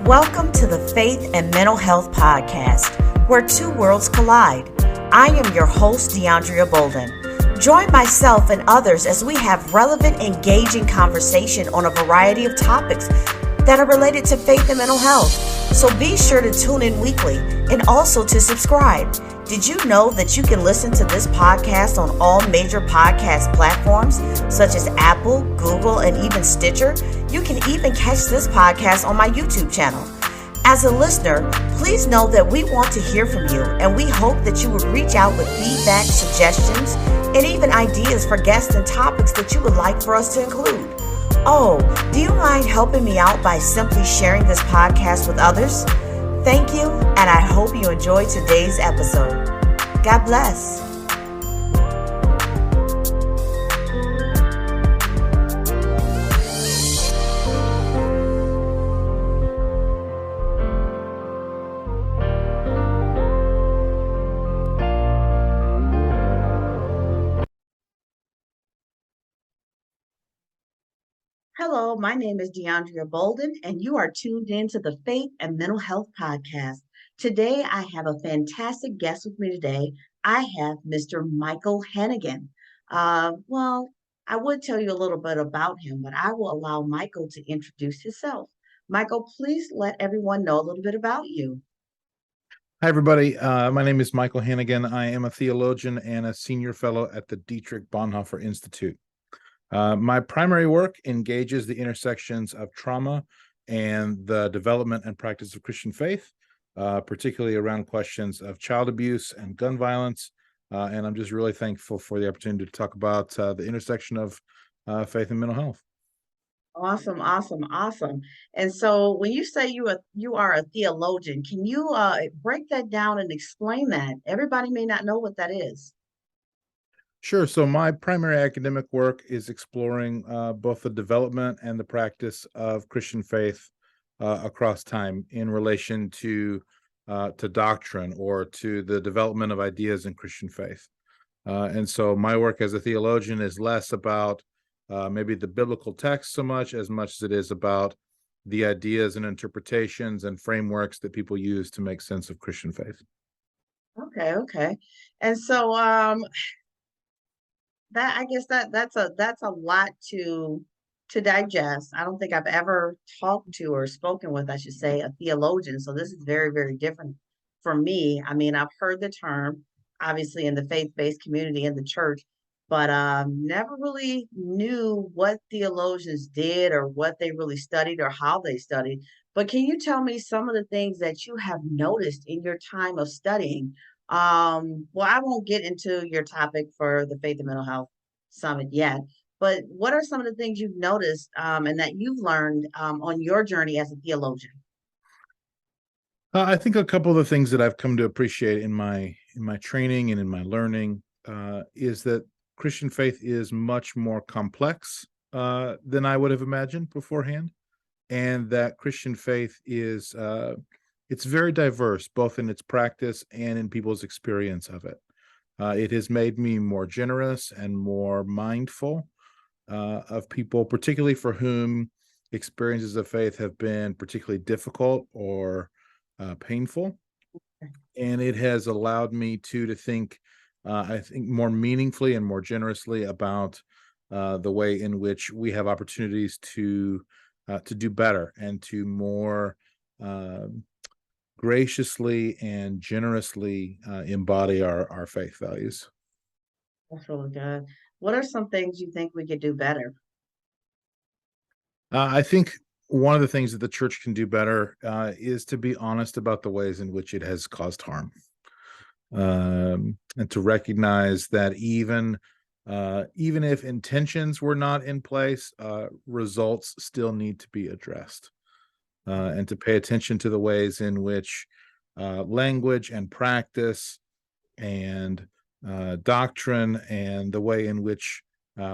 Welcome to the Faith and Mental Health Podcast, where two worlds collide. I am your host, DeAndrea Bolden. Join myself and others as we have relevant, engaging conversation on a variety of topics that are related to faith and mental health. So be sure to tune in weekly and also to subscribe. Did you know that you can listen to this podcast on all major podcast platforms, such as Apple, Google, and even Stitcher? You can even catch this podcast on my YouTube channel. As a listener, please know that we want to hear from you, and we hope that you would reach out with feedback, suggestions, and even ideas for guests and topics that you would like for us to include. Oh, do you mind helping me out by simply sharing this podcast with others? Thank you, and I hope you enjoy today's episode. God bless. Hello, my name is DeAndrea Bolden, and you are tuned in to the Faith and Mental Health Podcast. Today, I have a fantastic guest with me today. I have Mr. Michael Hanegan. I would tell you a little bit about him, but I will allow Michael to introduce himself. Michael, please let everyone know a little bit about you. Hi, everybody. My name is Michael Hanegan. I am a theologian and a senior fellow at the Dietrich Bonhoeffer Institute. My primary work engages the intersections of trauma and the development and practice of Christian faith, particularly around questions of child abuse and gun violence. And I'm just really thankful for the opportunity to talk about the intersection of faith and mental health. Awesome. And so when you say you are a theologian, can you break that down and explain that? Everybody may not know what that is. Sure. So my primary academic work is exploring both the development and the practice of Christian faith across time in relation to doctrine or to the development of ideas in Christian faith. And so my work as a theologian is less about maybe the biblical text so much as it is about the ideas and interpretations and frameworks that people use to make sense of Christian faith. Okay. And so that's a lot to digest. I don't think I've ever talked to or spoken with, I should say, a theologian. So this is very, very different from me. I mean, I've heard the term, obviously, in the faith-based community in the church, but never really knew what theologians did or what they really studied or how they studied. But can you tell me some of the things that you have noticed in your time of studying? I won't get into your topic for the Faith and Mental Health Summit yet, but what are some of the things you've noticed and that you've learned on your journey as a theologian? I think a couple of the things that I've come to appreciate in my training and in my learning is that Christian faith is much more complex than I would have imagined beforehand, and that Christian faith is it's very diverse, both in its practice and in people's experience of it. It has made me more generous and more mindful of people, particularly for whom experiences of faith have been particularly difficult or painful. And it has allowed me to think, I think, more meaningfully and more generously about the way in which we have opportunities to do better and to more graciously and generously embody our faith values. That's really good. What are some things you think we could do better? I think one of the things that the church can do better is to be honest about the ways in which it has caused harm, and to recognize that even if intentions were not in place, results still need to be addressed. And to pay attention to the ways in which language and practice and doctrine and the way in which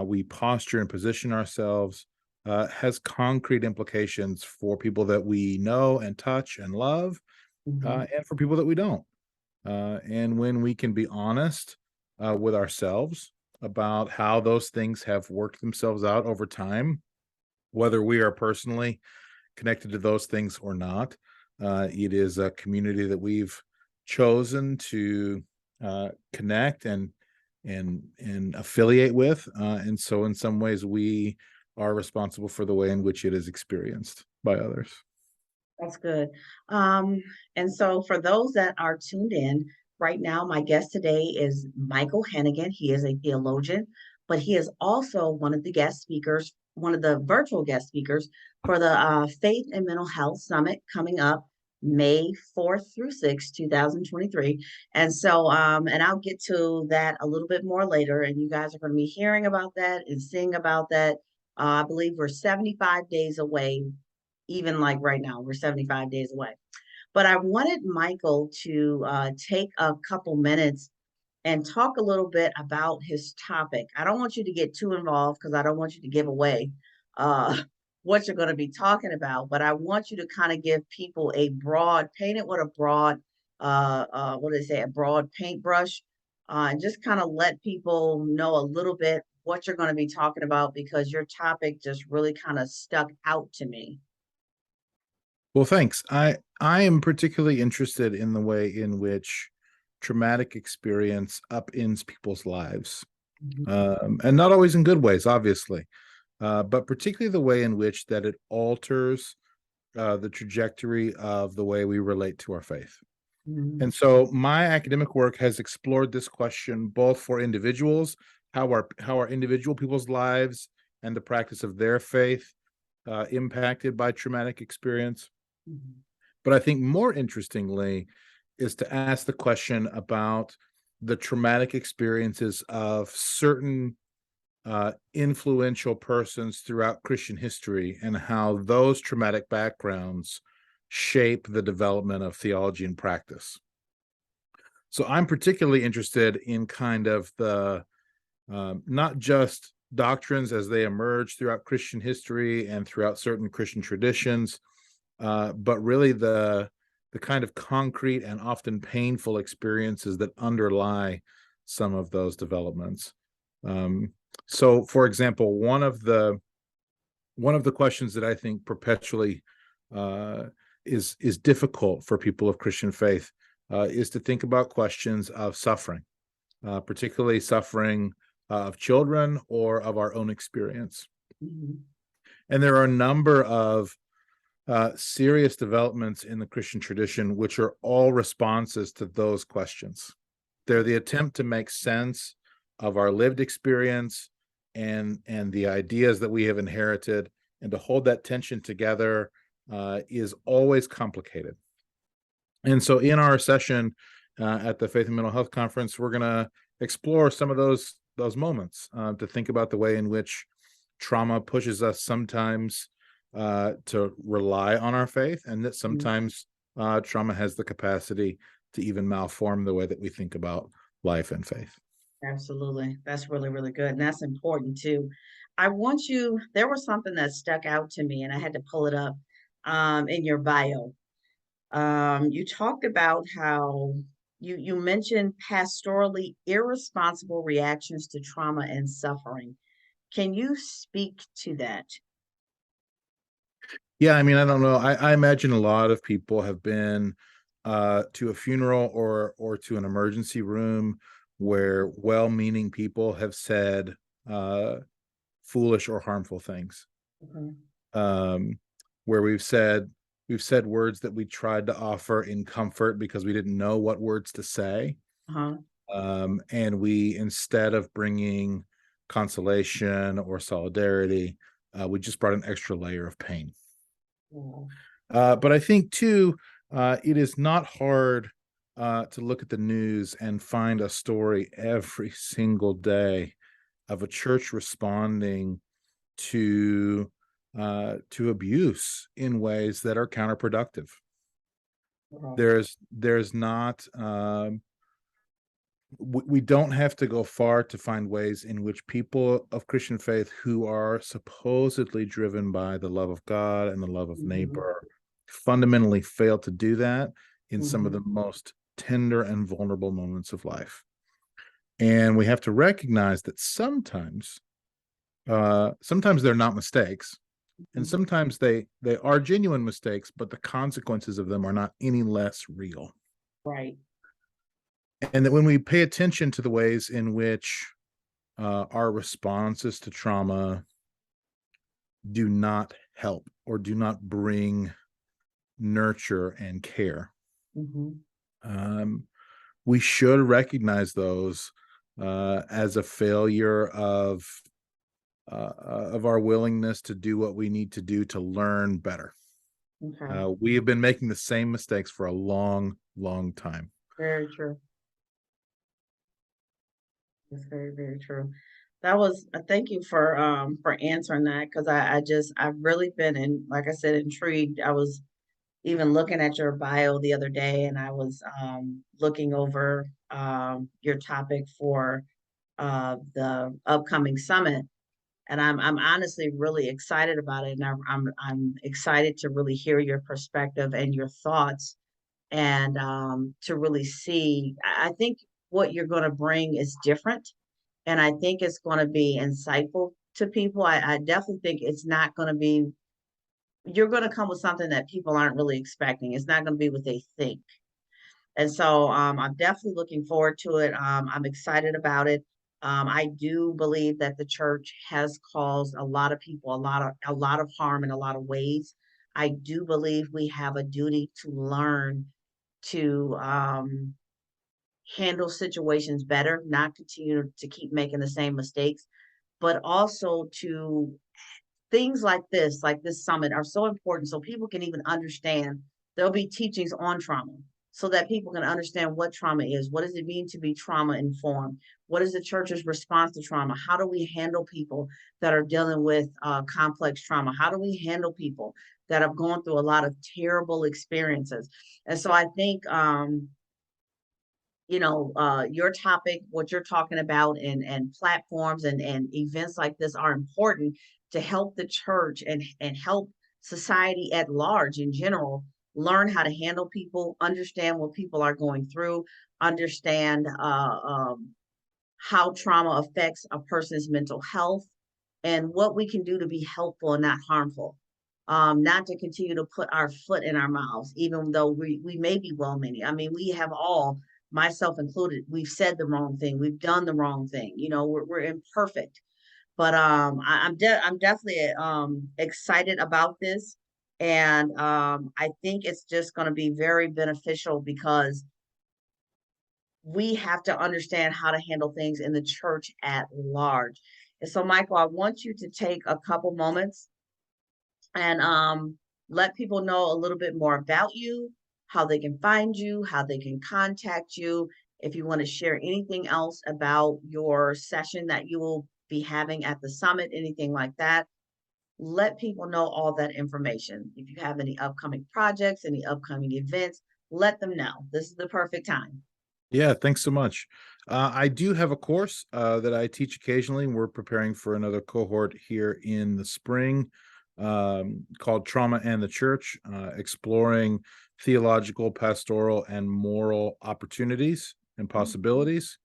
we posture and position ourselves has concrete implications for people that we know and touch and love, and for people that we don't. And when we can be honest with ourselves about how those things have worked themselves out over time, whether we are personally connected to those things or not. It is a community that we've chosen to connect and affiliate with, and so in some ways we are responsible for the way in which it is experienced by others. That's good. And so for those that are tuned in right now, my guest today is Michael Hanegan. He is a theologian, but he is also one of the guest speakers, one of the virtual guest speakers for the Faith and Mental Health Summit coming up May 4th through 6th, 2023. And so, and I'll get to that a little bit more later. And you guys are going to be hearing about that and seeing about that. I believe we're 75 days away, even like right now, we're 75 days away. But I wanted Michael to take a couple minutes and talk a little bit about his topic. I don't want you to get too involved because I don't want you to give away uh, what you're going to be talking about, but I want you to kind of give people paint it with a broad, what do they say, a broad paintbrush, and just kind of let people know a little bit what you're going to be talking about because your topic just really kind of stuck out to me. Well, thanks. I am particularly interested in the way in which traumatic experience upends people's lives, and not always in good ways, obviously, but particularly the way in which that it alters the trajectory of the way we relate to our faith. And so my academic work has explored this question both for individuals, how are individual people's lives and the practice of their faith impacted by traumatic experience. But I think more interestingly is to ask the question about the traumatic experiences of certain influential persons throughout Christian history and how those traumatic backgrounds shape the development of theology and practice. So I'm particularly interested in kind of the not just doctrines as they emerge throughout Christian history and throughout certain Christian traditions, but really the kind of concrete and often painful experiences that underlie some of those developments. So, for example, one of the questions that I think perpetually is difficult for people of Christian faith is to think about questions of suffering, particularly suffering of children or of our own experience. And there are a number of serious developments in the Christian tradition, which are all responses to those questions. They're the attempt to make sense of our lived experience and the ideas that we have inherited, and to hold that tension together is always complicated. And so in our session at the Faith and Mental Health Conference, we're going to explore some of those moments to think about the way in which trauma pushes us sometimes to rely on our faith, and that sometimes trauma has the capacity to even malform the way that we think about life and faith. Absolutely. That's really, really good. And that's important too. There was something that stuck out to me and I had to pull it up in your bio. You talked about how you mentioned pastorally irresponsible reactions to trauma and suffering. Can you speak to that? Yeah, I mean, I don't know. I imagine a lot of people have been to a funeral or to an emergency room where well-meaning people have said foolish or harmful things. Where we've said words that we tried to offer in comfort because we didn't know what words to say. And we, instead of bringing consolation or solidarity, we just brought an extra layer of pain. But I think too, it is not hard to look at the news and find a story every single day of a church responding to abuse in ways that are counterproductive. There's not we don't have to go far to find ways in which people of Christian faith who are supposedly driven by the love of God and the love of neighbor fundamentally fail to do that in some of the most tender and vulnerable moments of life. And we have to recognize that sometimes they're not mistakes. And sometimes they are genuine mistakes, but the consequences of them are not any less real. Right. And that when we pay attention to the ways in which our responses to trauma do not help or do not bring nurture and care, we should recognize those as a failure of our willingness to do what we need to do to learn better. Okay. We have been making the same mistakes for a long, long time. Very true. That's very, very true. That was thank you for answering that because I've really been like I said, intrigued. I was even looking at your bio the other day and I was looking over your topic for the upcoming summit. And I'm honestly really excited about it. And I'm excited to really hear your perspective and your thoughts and to really see. I think what you're going to bring is different. And I think it's going to be insightful to people. I definitely think it's not going to be, you're going to come with something that people aren't really expecting. It's not going to be what they think. And so I'm definitely looking forward to it. I'm excited about it. I do believe that the church has caused a lot of people a lot of harm in a lot of ways. I do believe we have a duty to learn to handle situations better, not continue to keep making the same mistakes, but also to things like this summit are so important so people can even understand. There'll be teachings on trauma so that people can understand what trauma is. What does it mean to be trauma informed? What is the church's response to trauma? How do we handle people that are dealing with complex trauma? How do we handle people that have gone through a lot of terrible experiences? And so I think your topic, what you're talking about, and platforms and events like this are important to help the church and help society at large in general learn how to handle people, understand what people are going through, understand how trauma affects a person's mental health, and what we can do to be helpful and not harmful. Not to continue to put our foot in our mouths, even though we may be well meaning. I mean, we have all, myself included, we've said the wrong thing, we've done the wrong thing. We're imperfect, but I'm definitely excited about this, and I think it's just going to be very beneficial because we have to understand how to handle things in the church at large. And so, Michael, I want you to take a couple moments and let people know a little bit more about you, how they can find you, how they can contact you. If you want to share anything else about your session that you will be having at the summit, anything like that, let people know all that information. If you have any upcoming projects, any upcoming events, let them know. This is the perfect time. Yeah, thanks so much. I do have a course that I teach occasionally. We're preparing for another cohort here in the spring called Trauma and the Church, exploring theological, pastoral, and moral opportunities and possibilities.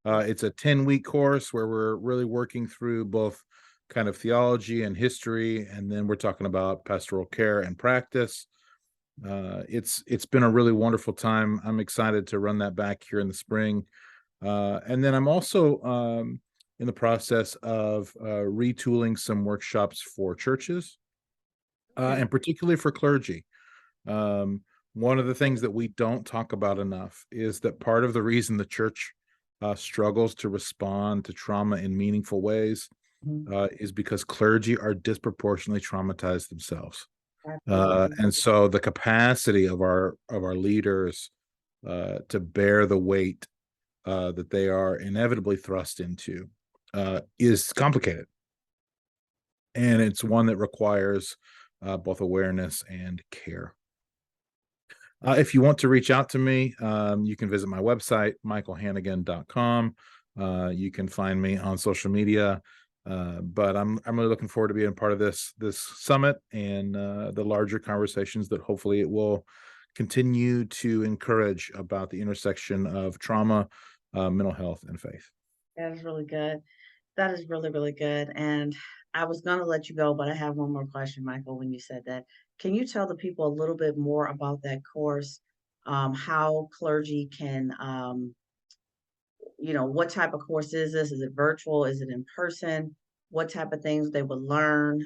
It's a 10-week course where we're really working through both kind of theology and history, and then we're talking about pastoral care and practice. It's been a really wonderful time. I'm excited to run that back here in the spring. And then I'm also in the process of retooling some workshops for churches, and particularly for clergy. One of the things that we don't talk about enough is that part of the reason the church struggles to respond to trauma in meaningful ways is because clergy are disproportionately traumatized themselves. And so the capacity of our leaders to bear the weight that they are inevitably thrust into is complicated, and it's one that requires both awareness and care. If you want to reach out to me, you can visit my website, michaelhanegan.com. You can find me on social media. But I'm really looking forward to being part of this summit and the larger conversations that hopefully it will continue to encourage about the intersection of trauma, mental health, and faith. That is really good. That is really, really good. And I was going to let you go, but I have one more question, Michael, when you said that. Can you tell the people a little bit more about that course? How clergy can, what type of course is this? Is it virtual? Is it in person? What type of things they would learn?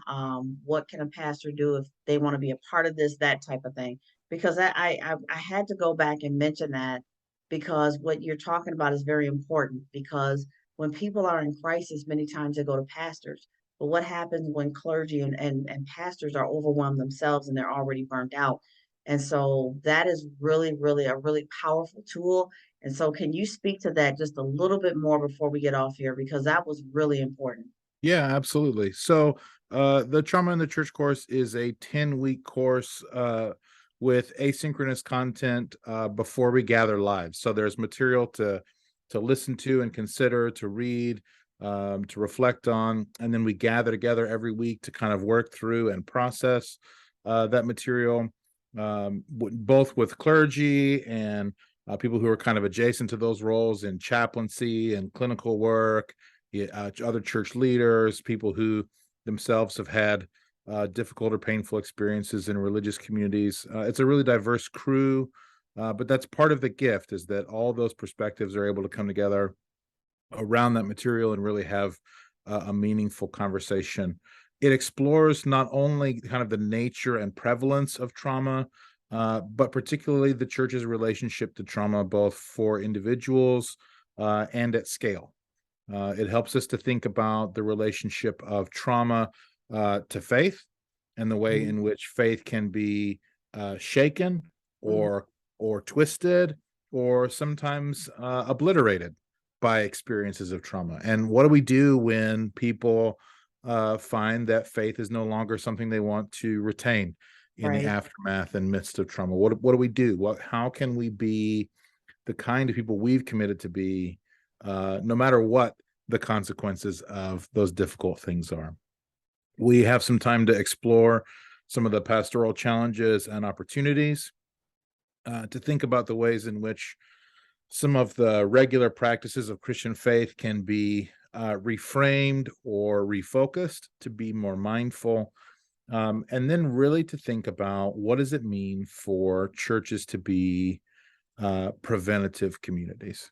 What can a pastor do if they want to be a part of this, that type of thing? Because I had to go back and mention that because what you're talking about is very important because when people are in crisis, many times they go to pastors. But what happens when clergy and pastors are overwhelmed themselves and they're already burnt out? And so that is really, really a really powerful tool. And so can you speak to that just a little bit more before we get off here? Because that was really important. Yeah, absolutely. So, the Trauma in the Church course is a 10-week course with asynchronous content before we gather live. So there's material to listen to and consider, to read, to reflect on, and then we gather together every week to kind of work through and process that material, both with clergy and people who are kind of adjacent to those roles in chaplaincy and clinical work, other church leaders, people who themselves have had difficult or painful experiences in religious communities. It's a really diverse crew, but that's part of the gift is that all those perspectives are able to come together around that material and really have a meaningful conversation. It explores not only kind of the nature and prevalence of trauma, but particularly the church's relationship to trauma, both for individuals and at scale. It helps us to think about the relationship of trauma to faith and the way in which faith can be shaken Mhm. or twisted or sometimes obliterated by experiences of trauma. And what do we do when people find that faith is no longer something they want to retain in the Right. aftermath and midst of trauma? What do we do? How can we be the kind of people we've committed to be, no matter what the consequences of those difficult things are? We have some time to explore some of the pastoral challenges and opportunities, to think about the ways in which some of the regular practices of Christian faith can be reframed or refocused to be more mindful, and then really to think about what does it mean for churches to be preventative communities.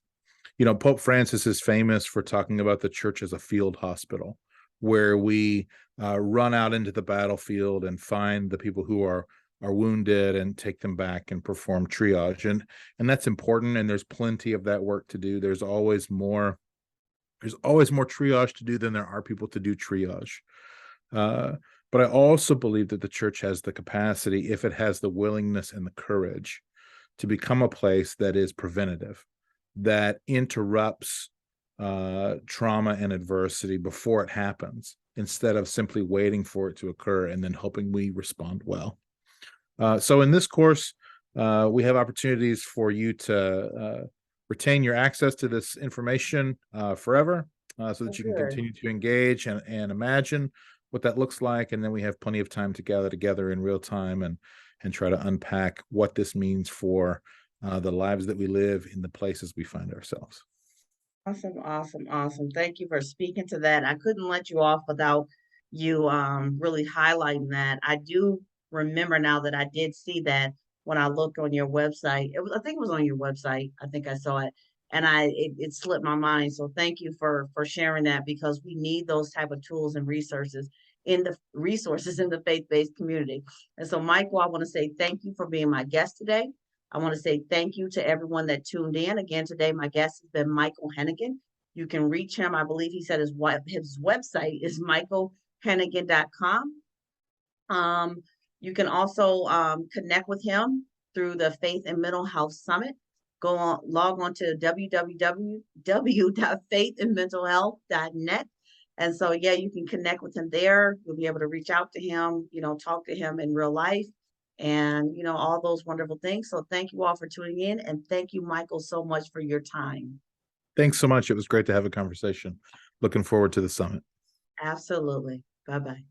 Pope Francis is famous for talking about the church as a field hospital, where we run out into the battlefield and find the people who are wounded and take them back and perform triage. And that's important. And there's plenty of that work to do. There's always more triage to do than there are people to do triage. Uh, but I also believe that the church has the capacity, if it has the willingness and the courage, to become a place that is preventative, that interrupts trauma and adversity before it happens, instead of simply waiting for it to occur and then hoping we respond well. So in this course, we have opportunities for you to retain your access to this information forever, so Oh, that you can good. continue to engage and imagine what that looks like. And then we have plenty of time to gather together in real time and try to unpack what this means for the lives that we live in the places we find ourselves. Awesome, awesome, awesome. Thank you for speaking to that. I couldn't let you off without you really highlighting that. I do remember now that I did see that when I looked on your website. I think it was on your website. I think I saw it. And it slipped my mind. So thank you for sharing that because we need those type of tools and resources in the faith-based community. And so Michael, I want to say thank you for being my guest today. I want to say thank you to everyone that tuned in. Again, today my guest has been Michael Hanegan. You can reach him. I believe he said his website is michaelhanegan.com. You can also connect with him through the Faith and Mental Health Summit. Log on to www.faithandmentalhealth.net. And so, yeah, you can connect with him there. You'll be able to reach out to him, talk to him in real life and, all those wonderful things. So thank you all for tuning in. And thank you, Michael, so much for your time. Thanks so much. It was great to have a conversation. Looking forward to the summit. Absolutely. Bye-bye.